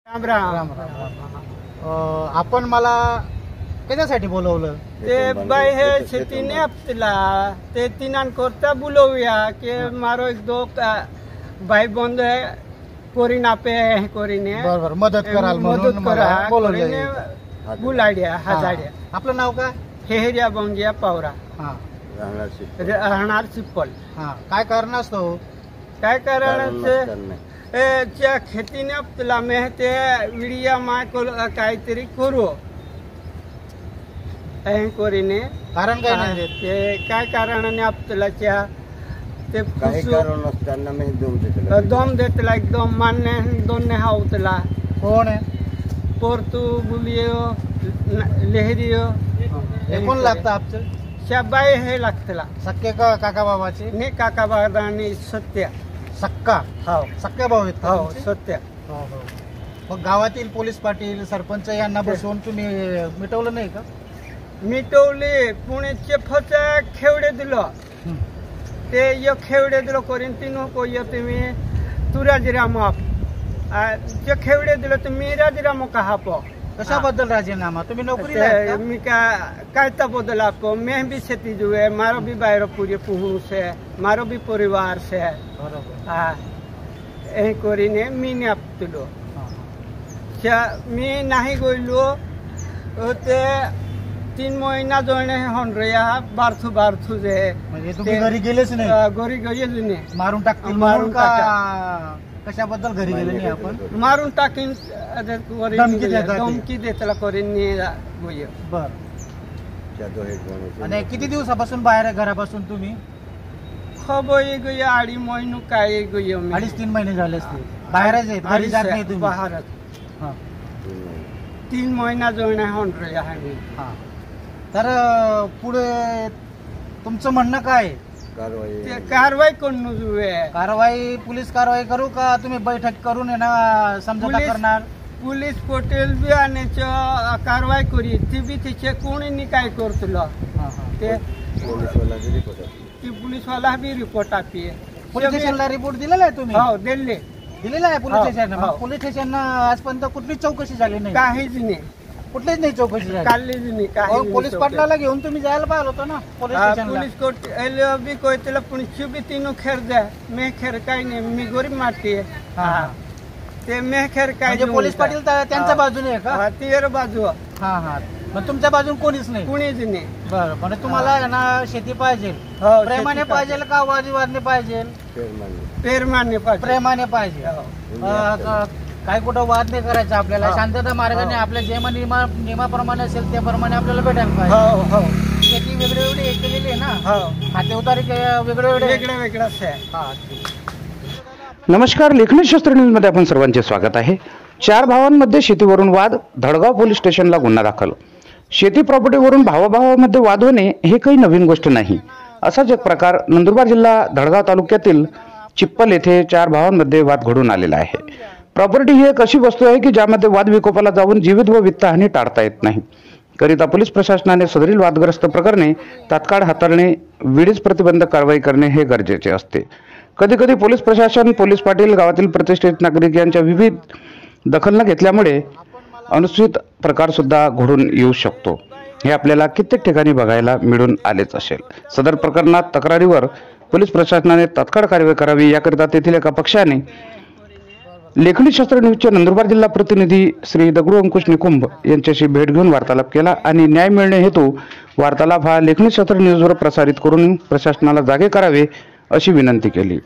राम राम राम राम. आपण मला कशासाठी बोलवलं? ते बाई हे शेतीने आपला ते तिनान करता बोलवूया की मारो एक दो बाई बंद है कोरीन आपे कोरीने बरोबर मदत कराल मदत म्हणून करा मला बोलवलं. कोरीने बुलाड्या हजाड्या. आपलं नाव काय? हेहरिया बंजिया पावरा हा राहणार चिप्पल. हा काय कारण असतो? काय कारण त्या खेतीने आपला मे ते विडिया माय काहीतरी करू कोरीने कारण काय नाही ते काय कारणाने आपल्याच्या ते दम देतला एकदम मान्य दोन हावतला. कोण आहे? पोर्तू बुलियो लेहरियो कोण लागतं आपचं? शाबाई हे लागतला सक्के का काका बाबाचे? ने काका बाबानी सत्य सक्का. हो सक्के भाऊ आहेत का हो तुमचे? सत्य. हो, हो. मग गावातील पोलीस पाटील सरपंच यांना बसवून तुम्ही मिटवलं नाही का? मिटवले पुणेचे फच खेवडे दिलं ते य खेवडे दिलं करीन तीन को य तुम्ही तू राजीनामा जे खेवडे दिलं तुम्ही राजीनामा कहा प कशाबद्दल राजीनामा? तुम्ही नोकरी मी काय बदल आपको मैं भी खेती जो है मारो भी बाहर पूरे पुहू से मारो भी परिवार से कोरीने मी ने आपलो मी नाही गोयलो ते 3 महिना जोडणे होऊन रे बारथू जे म्हणजे तुम्ही घरी गेलेच नाही? घरी गेले नाही. मारून टाकतील मारून का? कशाबद्दल घरी गेले नाही आपण? मारून टाकीन धमकी देतला करीन बर. आणि किती दिवसापासून बाहेर आहे घरापासून तुम्ही? खबई गय आडी महिनू काय गय 2.5-3 महिने झाले असते बाहेरच आहेत, घरी जात नाही तुम्ही? बाहेरच 3 महिना जोडणे होऊन रे आम्ही. तर पुढे तुमचं म्हणणं काय? ते कारवाई करून जुवे कारवाई पोलीस कारवाई करू का तुम्ही बैठक करून आहे ना समजूता करणार? पोलीस पोटेल बी आणि कारवाई करी ती बी तिचे कोणी काय करतलो ते पोलीसवाला बी रिपोर्ट आपी. पोलीस स्टेशनला रिपोर्ट दिलेला आहे तुम्ही? हो दिलेला आहे पोलीस स्टेशनला. पोलीस स्टेशन आजपर्यंत कुठलीच चौकशी झाली नाही? काहीच नाही, कुठलीच नाही चौकशी झाली. काढलीच नाही काही. पोलीस पाटलाला घेऊन तुम्ही जायला पाहिलं होतं ना पोलीस स्टेशनला? पोलीस कोर्ट बी कोयतला पुणे बी तीन खेर द्या मे खेर काही नाही मी गरीब मारते ते मे खेर काय. पोलीस पाटील त्यांच्या बाजूने आहे का? तेर बाजू. हा मग तुमच्या बाजून कोणीच नाही? कुणीच नाही. बरं. म्हणजे तुम्हाला ना शेती पाहिजे प्रेमाने पाहिजे का वादविवादने पाहिजे? प्रेमाने पाहिजे. प्रेमाने पाहिजे. काय कुठं वाद नाही करायचा आपल्याला, शांतता मार्गाने आपल्या जे नियमाप्रमाणे असेल त्याप्रमाणे आपल्याला भेटायला पाहिजे. शेती वेगळी केलेली आहे ना, खाते उतारी वेगळंच आहे. नमस्कार, लेखनी शस्त्र न्यूज मध्ये आपण सर्वांचे स्वागत आहे. 4 भावांमध्ये शेतीवरून वाद, धडगाव पोलीस स्टेशनला गुन्हा दाखल. शेती प्रॉपर्टीवरून भावाभावामध्ये वाद होणे हे काही नवीन गोष्ट नाही. असाच एक प्रकार नंदुरबार जिल्हा धडगाव तालुक्यातील चिप्पल येथे 4 भावांमध्ये वाद घडून आलेला आहे. प्रॉपर्टी ही एक अशी वस्तू आहे की ज्यामध्ये वाद विकोपाला जाऊन जीवित व वित्तहानी टाळता येत नाही. करिता पोलीस प्रशासनाने सदरील वादग्रस्त प्रकरणे तात्काळ हाताळणे, वेळीच प्रतिबंधक कारवाई करणे हे गरजेचे असते. कधी कधी पोलीस प्रशासन, पोलीस पाटील, गावातील प्रतिष्ठित नागरिक यांच्या विविध दखल न घेतल्यामुळे अनुचित प्रकार सुद्धा घडून येऊ शकतो. हे आपल्याला कित्येक ठिकाणी बघायला मिळून आलेच असेल. सदर प्रकरणात तक्रारीवर पोलीस प्रशासनाने तात्काळ कारवाई करावी याकरिता तेथील एका पक्षाने लेखनी शास्त्र न्यूजचे नंदुरबार जिल्हा प्रतिनिधी श्री दगडू अंकुश निकुंभ यांच्याशी भेट घेऊन वार्तालाप केला आणि न्याय मिळणे हेतू वार्तालाप हा लेखनी शास्त्र न्यूजवर प्रसारित करून प्रशासनाला जागे करावे अशी विनंती केली.